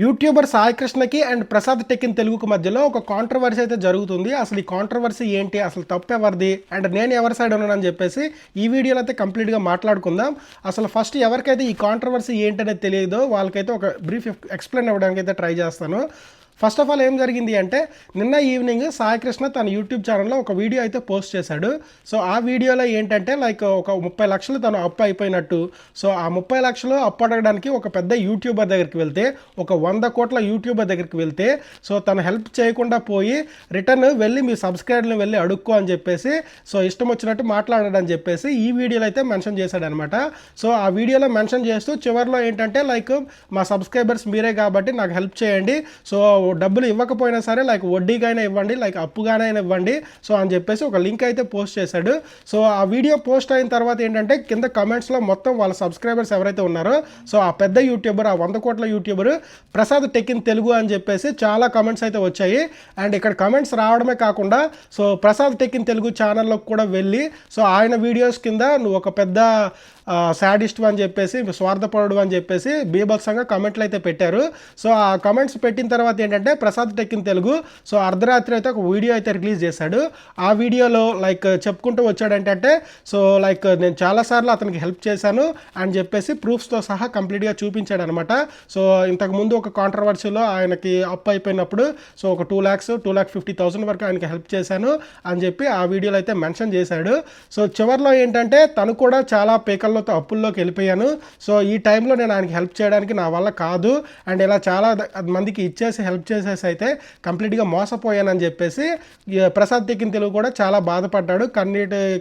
YouTuber Sai కృష్ణకి and Prasad tech in తెలుగుకి మధ్యలో ఒక కాంట్రవర్సీ అయితే జరుగుతుంది. అసలు ఈ కాంట్రవర్సీ ఏంటి, అసలు తప్పు ఎవరిది అండ్ నేను ఎవరి సైడ్ ఉన్నానని చెప్పేసి ఈ వీడియోలో అయితే కంప్లీట్గా మాట్లాడుకుందాం. అసలు ఫస్ట్ ఎవరికైతే ఈ కాంట్రవర్సీ ఏంటనేది తెలియదో వాళ్ళకైతే ఒక బ్రీఫ్ ఎక్స్ప్లెయిన్ అవ్వడానికి అయితే ట్రై చేస్తాను. ఫస్ట్ ఆఫ్ ఆల్ ఏం జరిగింది అంటే, నిన్న ఈవినింగ్ సాయి కృష్ణ తన యూట్యూబ్ ఛానల్లో ఒక వీడియో అయితే పోస్ట్ చేశాడు. సో ఆ వీడియోలో ఏంటంటే ఒక 30 లక్షలు తను అప్పు అయిపోయినట్టు. సో ఆ 30 లక్షలు అప్పు అడగడానికి ఒక పెద్ద యూట్యూబర్ దగ్గరికి వెళ్తే, ఒక 100 కోట్ల యూట్యూబర్ దగ్గరికి వెళ్తే, సో తను హెల్ప్ చేయకుండా పోయి రిటర్న్ వెళ్ళి మీ సబ్స్క్రైబర్ని వెళ్ళి అడుక్కో అని చెప్పేసి, సో ఇష్టం వచ్చినట్టు మాట్లాడాడని చెప్పేసి ఈ వీడియోలో అయితే మెన్షన్ చేశాడనమాట. సో ఆ వీడియోలో మెన్షన్ చేస్తూ చివరిలో ఏంటంటే మా సబ్స్క్రైబర్స్ మీరే కాబట్టి నాకు హెల్ప్ చేయండి, సో డబ్బులు ఇవ్వకపోయినా సరే వడ్డీకైనా ఇవ్వండి, అప్పుగానైనా ఇవ్వండి సో అని చెప్పేసి ఒక లింక్ అయితే పోస్ట్ చేశాడు. సో ఆ వీడియో పోస్ట్ అయిన తర్వాత ఏంటంటే కింద కమెంట్స్లో మొత్తం వాళ్ళ సబ్స్క్రైబర్స్ ఎవరైతే ఉన్నారో, సో ఆ పెద్ద యూట్యూబర్, ఆ 100 కోట్ల YouTuber Prasad tech in Telugu అని చెప్పేసి చాలా కమెంట్స్ అయితే వచ్చాయి. అండ్ ఇక్కడ కమెంట్స్ రావడమే కాకుండా so Prasad tech in Telugu ఛానల్లోకి కూడా వెళ్ళి, సో ఆయన వీడియోస్ కింద నువ్వు ఒక పెద్ద సాడిస్ట్ అని చెప్పేసి, స్వార్థపరుడు అని చెప్పేసి బీభత్సంగా కమెంట్లు అయితే పెట్టారు. సో ఆ కమెంట్స్ పెట్టిన తర్వాత ఏంటంటే Prasad tech in Telugu so అర్ధరాత్రి అయితే ఒక వీడియో అయితే రిలీజ్ చేశాడు. ఆ వీడియోలో చెప్పుకుంటూ వచ్చాడంటే, సో నేను చాలాసార్లు అతనికి హెల్ప్ చేశాను అని చెప్పేసి ప్రూఫ్స్తో సహా కంప్లీట్గా చూపించాడు అనమాట. సో ఇంతకుముందు ఒక కాంట్రవర్సీలో ఆయనకి అప్పు అయిపోయినప్పుడు సో ఒక 2,50,000 వరకు ఆయనకి హెల్ప్ చేశాను అని చెప్పి ఆ వీడియోలో అయితే మెన్షన్ చేశాడు. సో చివరిలో ఏంటంటే తను కూడా చాలా పేకల్లోతో అప్పుల్లోకి వెళ్ళిపోయాను, సో ఈ టైంలో నేను ఆయనకి హెల్ప్ చేయడానికి నా వల్ల కాదు అండ్ ఇలా చాలా మందికి ఇచ్చేసి హెల్ప్ చేసేసి అయితే కంప్లీట్గా మోసపోయానని చెప్పేసి ప్రసాద్ టెక్ ఇన్ తెలుగు కూడా చాలా బాధపడ్డాడు,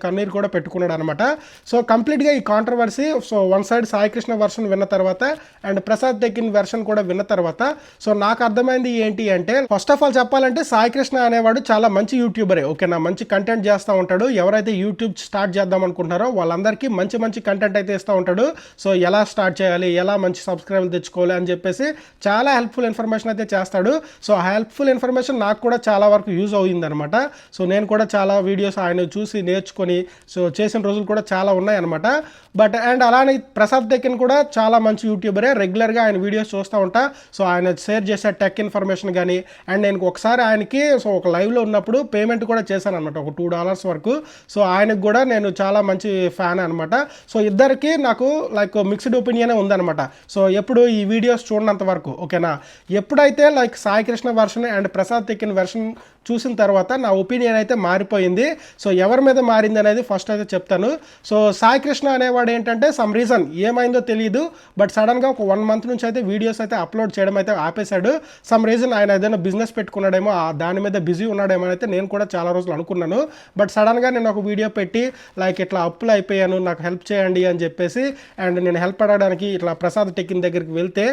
కన్నీరు కూడా పెట్టుకున్నాడు అనమాట. సో కంప్లీట్గా ఈ controversy so one side Sai Krishna version విన్న తర్వాత and Prasad tech in version కూడా విన్న తర్వాత సో నాకు అర్థమైంది ఏంటి అంటే, ఫస్ట్ ఆఫ్ ఆల్ చెప్పాలంటే సాయి కృష్ణ అనేవాడు చాలా మంచి యూట్యూబరే, ఓకేనా, మంచి కంటెంట్ చేస్తూ ఉంటాడు. ఎవరైతే యూట్యూబ్ స్టార్ట్ చేద్దాం అనుకుంటున్నారో వాళ్ళందరికీ మంచి కంటెంట్ అయితే ఇస్తూ ఉంటాడు. సో ఎలా స్టార్ట్ చేయాలి, ఎలా మంచి సబ్స్క్రైబర్లు తెచ్చుకోవాలి అని చెప్పేసి చాలా హెల్ప్ఫుల్ ఇన్ఫర్మేషన్ అయితే చేస్తాడు. సో ఆ హెల్ప్ఫుల్ ఇన్ఫర్మేషన్ నాకు కూడా చాలా వరకు యూజ్ అయిందనమాట. సో నేను కూడా చాలా వీడియోస్ ఆయన చూసి నేర్చుకొని సో చేసిన రోజులు కూడా చాలా ఉన్నాయన్నమాట. బట్ అండ్ అలానే ప్రసాద్ టెక్ ఇన్ కూడా చాలా మంచి యూట్యూబరే, రెగ్యులర్గా ఆయన వీడియోస్ చూస్తూ ఉంటా. సో ఆయన షేర్ చేసే టెక్ ఇన్ఫర్మేషన్ కానీ అండ్ నేను ఒకసారి ఆయనకి సో ఒక లైవ్లో ఉన్నప్పుడు పేమెంట్ కూడా చేశాను అనమాట, ఒక $2 వరకు. సో ఆయనకు కూడా నేను చాలా మంచి ఫ్యాన్ అనమాట. సో ఇద్దరికి నాకు మిక్స్డ్ ఒపీనియనే ఉందన్నమాట. సో ఎప్పుడు ఈ వీడియోస్ చూడనంత వరకు, ఓకేనా, ఎప్పుడైతే Sai Krishna version and Prasad tech in version చూసిన తర్వాత నా ఒపీనియన్ అయితే మారిపోయింది. సో ఎవరి మీద మారింది అనేది ఫస్ట్ అయితే చెప్తాను. సో సాయి కృష్ణ అనేవాడు ఏంటంటే సమ్ రీజన్ ఏమైందో తెలియదు, బట్ సడన్గా ఒక 1 మంత్ నుంచి అయితే వీడియోస్ అయితే అప్లోడ్ చేయడం అయితే ఆపేశాడు. సమ్ రీజన్ ఆయన ఏదైనా బిజినెస్ పెట్టుకున్నాడేమో, దాని మీద బిజీ ఉన్నాడేమో అయితే నేను కూడా చాలా రోజులు అనుకున్నాను. బట్ సడన్గా నేను ఒక వీడియో పెట్టి ఇట్లా అప్పులు అయిపోయాను, నాకు హెల్ప్ చేయండి అని చెప్పేసి అండ్ నేను హెల్ప్ అడగడానికి ఇట్లా ప్రసాద్ టెక్ ఇన్ దగ్గరికి వెళ్తే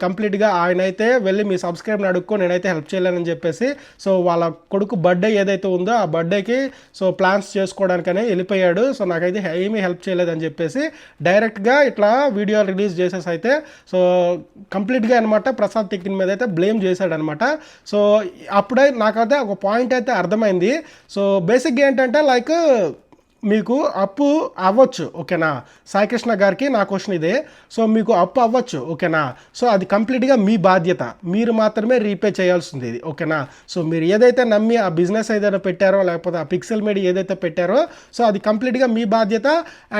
కంప్లీట్గా ఆయన అయితే వెళ్ళి మీ సబ్స్క్రైబ్ని అడుక్కో, నేనైతే హెల్ప్ చేయలేనని చెప్పేసి సో వాళ్ళ కొడుకు బర్త్డే ఏదైతే ఉందో ఆ బర్త్డేకి సో ప్లాన్స్ చేసుకోవడానికనే వెళ్ళిపోయాడు. సో నాకైతే ఏమీ హెల్ప్ చేయలేదని చెప్పేసి డైరెక్ట్గా ఇట్లా వీడియో రిలీజ్ చేసేసి అయితే సో కంప్లీట్గా అనమాట ప్రసాద్ టెక్ ఇన్ మీద అయితే బ్లేమ్ చేశాడనమాట. సో అప్పుడే నాకైతే ఒక పాయింట్ అయితే అర్థమైంది. సో బేసిక్గా ఏంటంటే మీకు అప్పు అవ్వచ్చు, ఓకేనా, సాయి కృష్ణ గారికి నా క్వశ్చన్ ఇదే. సో మీకు అప్పు అవ్వచ్చు, ఓకేనా, సో అది కంప్లీట్గా మీ బాధ్యత, మీరు మాత్రమే రీపే చేయాల్సింది ఇది, ఓకేనా. సో మీరు ఏదైతే నమ్మి ఆ బిజినెస్ ఏదైనా పెట్టారో లేకపోతే ఆ పిక్సెల్ మీడియా ఏదైతే పెట్టారో సో అది కంప్లీట్గా మీ బాధ్యత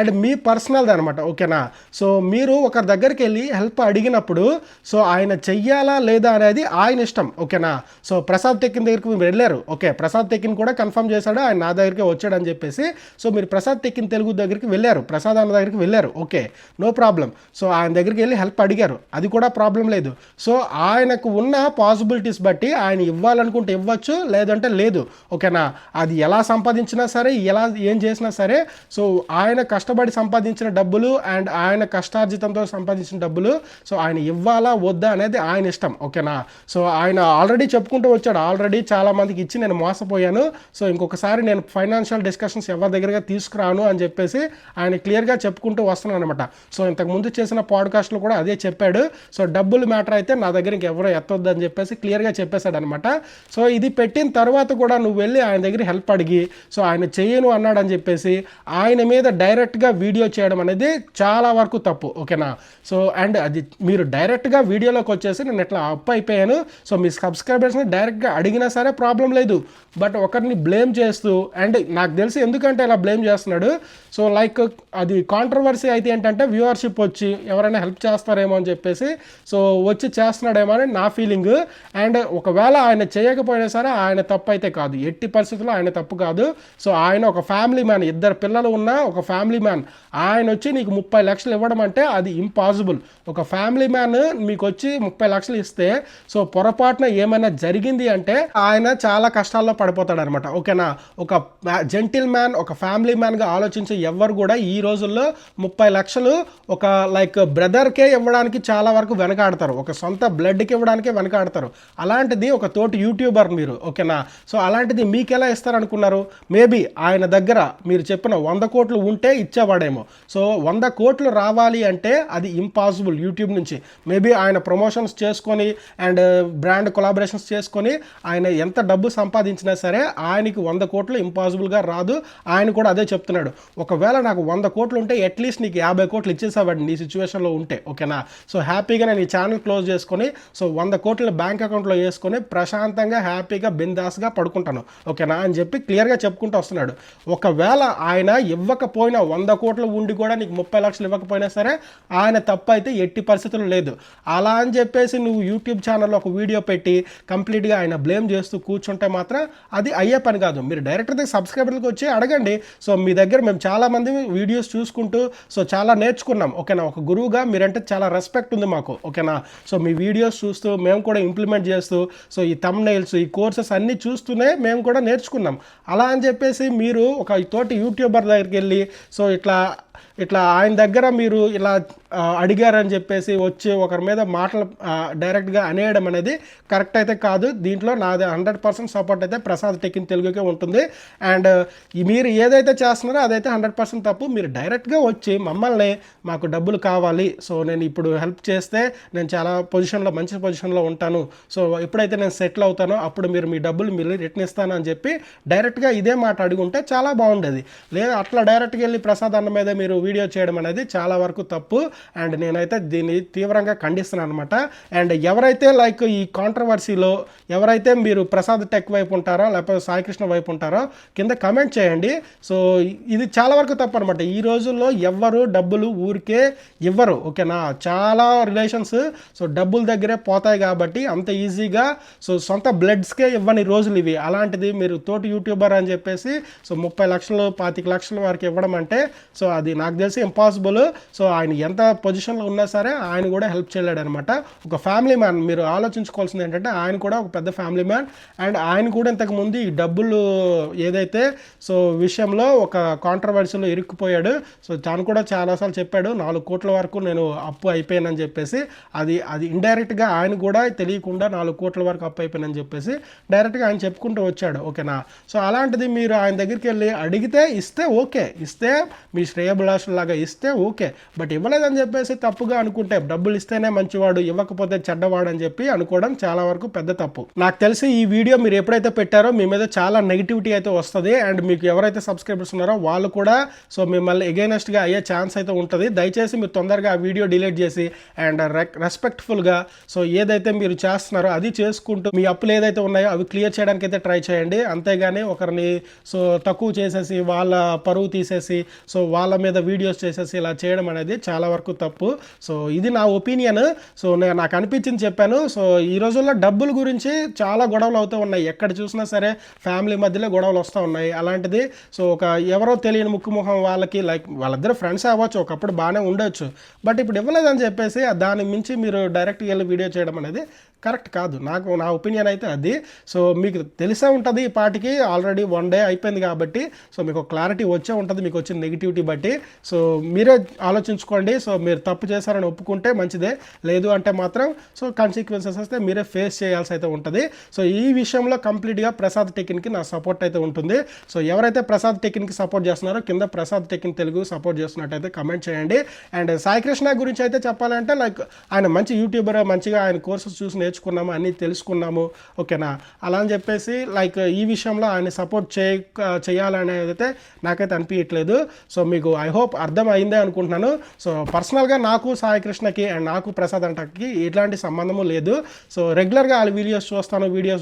అండ్ మీ పర్సనల్ది అనమాట, ఓకేనా. సో మీరు ఒకరి దగ్గరికి వెళ్ళి హెల్ప్ అడిగినప్పుడు సో ఆయన చెయ్యాలా లేదా అనేది ఆయన ఇష్టం, ఓకేనా. సో ప్రసాద్ టెక్ ఇన్ దగ్గరికి మీరు వెళ్ళారు, ఓకే, ప్రసాద్ టెక్ ఇన్ కూడా కన్ఫర్మ్ చేశాడు ఆయన నా దగ్గరికి వచ్చాడని చెప్పేసి. సో మీరు ప్రసాద్ టెక్ ఇన్ తెలుగు దగ్గరికి వెళ్ళారు, ప్రసాద్ అన్న దగ్గరికి వెళ్ళారు, ఓకే, నో ప్రాబ్లం. సో ఆయన దగ్గరికి వెళ్ళి హెల్ప్ అడిగారు, అది కూడా ప్రాబ్లం లేదు. సో ఆయనకు ఉన్న పాసిబిలిటీస్ బట్టి ఆయన ఇవ్వాలనుకుంటే ఇవ్వచ్చు, లేదంటే లేదు, ఓకేనా. అది ఎలా సంపాదించినా సరే, ఎలా ఏం చేసినా సరే సో ఆయన కష్టపడి సంపాదించిన డబ్బులు అండ్ ఆయన కష్టార్జితంతో సంపాదించిన డబ్బులు సో ఆయన ఇవ్వాలా వద్దా అనేది ఆయన ఇష్టం, ఓకేనా. సో ఆయన ఆల్రెడీ చెప్పుకుంటూ వచ్చాడు, ఆల్రెడీ చాలా మందికి ఇచ్చి నేను మోసపోయాను, సో ఇంకొకసారి నేను ఫైనాన్షియల్ డిస్కషన్స్ ఎవరి దగ్గరగా తీసుకురాను అని చెప్పేసి ఆయన క్లియర్గా చెప్పుకుంటూ వస్తున్నాను అనమాట. సో ఇంతకుముందు చేసిన పాడ్కాస్ట్లో కూడా అదే చెప్పాడు. సో డబ్బులు మ్యాటర్ అయితే నా దగ్గర ఇంకెవరో ఎత్తొద్దు అని చెప్పేసి క్లియర్గా చెప్పేశాడు అనమాట. సో ఇది పెట్టిన తర్వాత కూడా నువ్వు వెళ్ళి ఆయన దగ్గర హెల్ప్ అడిగి సో ఆయన చేయను అన్నాడని చెప్పేసి ఆయన మీద డైరెక్ట్గా వీడియో చేయడం అనేది చాలా వరకు తప్పు, ఓకేనా. సో అండ్ అది మీరు డైరెక్ట్గా వీడియోలోకి వచ్చేసి నేను ఇట్లా అప్ అయిపోయాను, సో మీ సబ్స్క్రైబర్స్ని డైరెక్ట్గా అడిగినా సరే ప్రాబ్లం లేదు. బట్ ఒకరిని బ్లేమ్ చేస్తూ, అండ్ నాకు తెలిసి ఎందుకంటే ఇలా బ్లేమ్ చేస్తున్నాడు, సో లైక్ అది కాంట్రవర్సీ అయితే ఏంటంటే వ్యూవర్షిప్ వచ్చి ఎవరైనా హెల్ప్ చేస్తారేమో అని చెప్పేసి సో వచ్చి చేస్తున్నాడేమో అని నా ఫీలింగ్. అండ్ ఒకవేళ ఆయన చేయకపోయినా సరే ఆయన తప్పు అయితే కాదు, ఎట్టి పరిస్థితుల్లో ఆయన తప్పు కాదు. సో ఆయన ఒక ఫ్యామిలీ మ్యాన్, 2 పిల్లలు ఉన్న ఒక ఫ్యామిలీ మ్యాన్, ఆయన వచ్చి నీకు 30 లక్షలు ఇవ్వడం అంటే అది ఇంపాసిబుల్. ఒక ఫ్యామిలీ మ్యాన్ మీకు వచ్చి 30 లక్షలు ఇస్తే సో పొరపాటున ఏమైనా జరిగింది అంటే ఆయన చాలా కష్టాల్లో పడిపోతాడు అనమాట, ఓకేనా. ఒక జెంటిల్ మ్యాన్, ఒక ఫ్యామిలీ మ్యాన్గా ఆలోచించే ఎవరు కూడా ఈ రోజుల్లో 30 లక్షలు ఒక లైక్ బ్రదర్కే ఇవ్వడానికి చాలా వరకు వెనకాడతారు, ఒక సొంత బ్లడ్కి ఇవ్వడానికే వెనకాడతారు. అలాంటిది ఒక తోటి యూట్యూబర్ మీరు, ఓకేనా. సో అలాంటిది మీకు ఎలా ఇస్తారనుకున్నారు? మేబీ ఆయన దగ్గర మీరు చెప్పిన 100 కోట్లు ఉంటే ఇచ్చేవాడేమో. సో 100 కోట్లు రావాలి అంటే అది ఇంపాసిబుల్ యూట్యూబ్ నుంచి. మేబీ ఆయన ప్రమోషన్స్ చేసుకొని అండ్ బ్రాండ్ కొలాబరేషన్స్ చేసుకొని ఆయన ఎంత డబ్బు సంపాదించినా సరే ఆయనకి 100 కోట్లు ఇంపాసిబుల్గా రాదు. ఆయన కూడా అదే చెప్తున్నాడు. ఒకవేళ నాకు 100 కోట్లు ఉంటే అట్లీస్ట్ నీకు 50 కోట్లు ఇచ్చేసేవాడు నీ సిచ్యువేషన్లో ఉంటే, ఓకేనా. సో హ్యాపీగా నేను ఈ ఛానల్ క్లోజ్ చేసుకొని సో 100 కోట్లు బ్యాంక్ అకౌంట్లో వేసుకొని ప్రశాంతంగా హ్యాపీగా బిందాస్గా పడుకుంటాను, ఓకేనా అని చెప్పి క్లియర్గా చెప్పుకుంటూ వస్తున్నాడు. ఒకవేళ ఆయన ఇవ్వకపోయినా 100 కోట్లు ఉండి కూడా నీకు 30 లక్షలు ఇవ్వకపోయినా సరే ఆయన తప్పు అయితే ఎట్టి పరిస్థితులు లేదు. అలా అని చెప్పేసి నువ్వు యూట్యూబ్ ఛానల్లో ఒక వీడియో పెట్టి కంప్లీట్గా ఆయన బ్లేమ్ చేస్తూ కూర్చుంటే మాత్రం అది అయ్యే పని కాదు. మీరు డైరెక్టర్ దగ్గర సబ్స్క్రైబర్లకు వచ్చి అడగండి. సో మీ దగ్గర మేము చాలామంది వీడియోస్ చూసుకుంటూ సో చాలా నేర్చుకున్నాం, ఓకేనా. ఒక గురువుగా మీరంటే చాలా రెస్పెక్ట్ ఉంది మాకు, ఓకేనా. సో మీ వీడియోస్ చూస్తూ మేము కూడా ఇంప్లిమెంట్ చేస్తూ సో ఈ థంబ్నెయిల్స్, ఈ కోర్సెస్ అన్నీ చూస్తూనే మేము కూడా నేర్చుకున్నాం. అలా అని చెప్పేసి మీరు ఒక తోటి యూట్యూబర్ దగ్గరికి వెళ్ళి సో ఇట్లా ఆయన దగ్గర మీరు ఇలా అడిగారని చెప్పేసి వచ్చి ఒకరి మీద మాటలు డైరెక్ట్గా అనేయడం అనేది కరెక్ట్ అయితే కాదు. దీంట్లో నాది 100% సపోర్ట్ అయితే ప్రసాద్ టెక్ ఇన్ తెలుగుకే ఉంటుంది. అండ్ మీరు ఏదైతే చేస్తున్నారో అదైతే 100% తప్పు. మీరు డైరెక్ట్గా వచ్చి మమ్మల్ని మాకు డబ్బులు కావాలి, సో నేను ఇప్పుడు హెల్ప్ చేస్తే నేను చాలా మంచి పొజిషన్లో ఉంటాను, సో ఎప్పుడైతే నేను సెటిల్ అవుతానో అప్పుడు మీరు మీ డబ్బులు మీరు రిటర్న్ ఇస్తాను అని చెప్పి డైరెక్ట్గా ఇదే మాట అడుగుంటే చాలా బాగుండేది. లేదా అట్లా డైరెక్ట్గా వెళ్ళి ప్రసాద్ అన్న మీద మీరు వీడియో చేయడం అనేది చాలా వరకు తప్పు. అండ్ నేనైతే దీన్ని తీవ్రంగా ఖండిస్తున్నాను అనమాట. అండ్ ఎవరైతే లైక్ ఈ కాంట్రవర్సీలో ఎవరైతే మీరు ప్రసాద్ టెక్ వైపు ఉంటారో లేకపోతే సాయికృష్ణ వైపు ఉంటారో కింద కమెంట్ చేయండి. సో ఇది చాలా వరకు తప్పు అనమాట. ఈ రోజుల్లో ఎవ్వరు డబ్బులు ఊరికే ఇవ్వరు, ఓకేనా. చాలా రిలేషన్స్ సో డబ్బుల దగ్గరే పోతాయి కాబట్టి అంత ఈజీగా సో సొంత బ్లడ్స్కే ఇవ్వని రోజులు ఇవి. అలాంటిది మీరు తోటి యూట్యూబర్ అని చెప్పేసి సో 30 లక్షలు 25 లక్షల వరకు ఇవ్వడం అంటే సో అది నాకు తెలిసి ఇంపాసిబుల్. సో ఆయన ఎంత పొజిషన్లో ఉన్నా సరే ఆయన కూడా హెల్ప్ చేయలేడు అనమాట. ఒక ఫ్యామిలీ మ్యాన్, మీరు ఆలోచించుకోవాల్సింది ఏంటంటే ఆయన కూడా ఒక పెద్ద ఫ్యామిలీ మ్యాన్. అండ్ ఆయన కూడా ఇంతకుముందు ఈ డబ్బులు ఏదైతే సో విషయంలో ఒక కాంట్రవర్సీలో ఇరుక్కుపోయాడు. సో తాను కూడా చాలాసార్లు చెప్పాడు 4 కోట్ల వరకు నేను అప్పు అయిపోయానని చెప్పేసి. అది ఇండైరెక్ట్గా ఆయన కూడా తెలియకుండా 4 కోట్ల వరకు అప్పు అయిపోయానని చెప్పేసి డైరెక్ట్గా ఆయన చెప్పుకుంటూ వచ్చాడు, ఓకేనా. సో అలాంటిది మీరు ఆయన దగ్గరికి వెళ్ళి అడిగితే ఇస్తే ఓకే, ఇస్తే మీ శ్రేయభిలాషులాగా ఇస్తే ఓకే. బట్ ఇవ్వలేదని చెప్పేసి తప్పుగా అనుకుంటే డబ్బులు ఇస్తేనే మంచివాడు ఇవ్వకపోతే చెడ్డవాడు అని చెప్పి అనుకోవడం చాలా వరకు పెద్ద తప్పు. నాకు తెలిసి ఈ వీడియో మీరు ఎప్పుడైతే పెట్టారో మీ మీద చాలా నెగిటివిటీ అయితే వస్తుంది. అండ్ మీకు ఎవరైతే సబ్స్క్రైబర్స్ ఉన్నారో వాళ్ళు కూడా సో మిమ్మల్ని ఎగైనెస్ట్గా అయ్యే ఛాన్స్ అయితే ఉంటుంది. దయచేసి మీరు తొందరగా ఆ వీడియో డిలీట్ చేసి అండ్ రెస్పెక్ట్ఫుల్గా సో ఏదైతే మీరు చేస్తున్నారో అది చేసుకుంటూ మీ అప్పులు ఏదైతే ఉన్నాయో అవి క్లియర్ చేయడానికి అయితే ట్రై చేయండి. అంతేగాని ఒకరిని సో తక్కువ చేసేసి వాళ్ళ పరువు తీసేసి సో వాళ్ళ మీద వీడియోస్ చేసేసి ఇలా చేయడం అనేది చాలా వరకు తప్పు. సో ఇది నా ఒపీనియన్. సో నాకు అనిపించింది చెప్పాను. సో ఈ రోజుల్లో డబ్బుల గురించి చాలా గొడవలు అవుతూ ఉన్నాయి. ఎక్కడ చూసినా సరే ఫ్యామిలీ మధ్యలో గొడవలు వస్తూ ఉన్నాయి. అలాంటిది సో ఒక ఎవరో తెలియని ముక్కుముఖం వాళ్ళకి లైక్ వాళ్ళిద్దరు ఫ్రెండ్స్ అవ్వచ్చు, ఒకప్పుడు బాగానే ఉండొచ్చు. బట్ ఇప్పుడు ఇవ్వలేదని చెప్పేసి దాని మించి మీరు డైరెక్ట్గా వెళ్ళి వీడియో చేయడం అనేది కరెక్ట్ కాదు. నా ఒపీనియన్ అయితే అది. సో మీకు తెలిసే ఉంటుంది ఈ పాటికి ఆల్రెడీ 1 డే అయిపోయింది కాబట్టి సో మీకు క్లారిటీ వచ్చే ఉంటుంది మీకు వచ్చిన నెగిటివిటీ బట్టి. సో మీరే ఆలోచించుకోండి. సో మీరు తప్పు చేశారని ఒప్పుకుంటే మంచిదే, లేదు అంటే మాత్రం సో కాన్సిక్వెన్సెస్ వస్తే మీరే ఫేస్ చేయాల్సి అయితే ఉంటుంది. సో ఈ విషయంలో కంప్లీట్గా ప్రసాద్ టెకిన్కి నా సపోర్ట్ అయితే ఉంటుంది. సో ఎవరైతే ప్రసాద్ టెకిన్కి సపోర్ట్ చేస్తున్నారో కింద ప్రసాద్ టెకిన్ తెలుగు సపోర్ట్ చేస్తున్నట్టయితే కమెంట్ చేయండి. అండ్ సాయి కృష్ణ గురించి అయితే చెప్పాలంటే లైక్ ఆయన మంచి యూట్యూబర్, మంచిగా ఆయన కోర్సెస్ చూసి నేర్చుకున్నాము, అన్నీ తెలుసుకున్నాము, ఓకేనా. అలా అని చెప్పేసి లైక్ ఈ విషయంలో ఆయన సపోర్ట్ చేయాలనేది అయితే నాకైతే అనిపించట్లేదు. సో మీకు ఐ హోప్ అర్థం అయిందే అనుకుంటున్నాను. సో పర్సనల్గా నాకు సాయి కృష్ణకి అండ్ నాకు ప్రసాద్ అంటకి ఎట్లాంటి సంబంధము లేదు. సో రెగ్యులర్గా వాళ్ళ వీడియోస్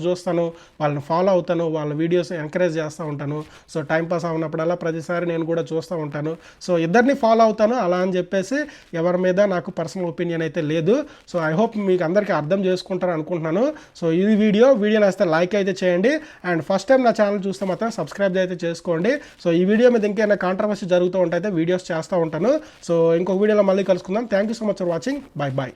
చూస్తాను, వాళ్ళని ఫాలో అవుతాను, వాళ్ళ వీడియోస్ ఎంకరేజ్ చేస్తూ ఉంటాను. సో టైంపాస్ అవునప్పుడల్లా ప్రతిసారి నేను కూడా చూస్తూ ఉంటాను. సో ఇద్దరిని ఫాలో అవుతాను. అలా అని చెప్పేసి ఎవరి మీద నాకు పర్సనల్ ఒపీనియన్ అయితే లేదు. సో ఐ హోప్ మీకు అందరికీ అర్థం చేసుకుంటారు అనుకుంటున్నాను. సో ఈ వీడియో నచ్చితే లైక్ అయితే చేయండి. అండ్ ఫస్ట్ టైం నా ఛానల్ చూస్తే మాత్రం సబ్స్క్రైబ్ అయితే చేసుకోండి. సో ఈ వీడియో మీద ఇంకేమైనా కాంట్రవర్సీ జరుగుతూ ఉంటే వీడియోస్ చేస్తూ ఉంటాను. సో ఇంకొక వీడియోలో మళ్ళీ కలుసుకుందాం. Thank you so much for watching. Bye.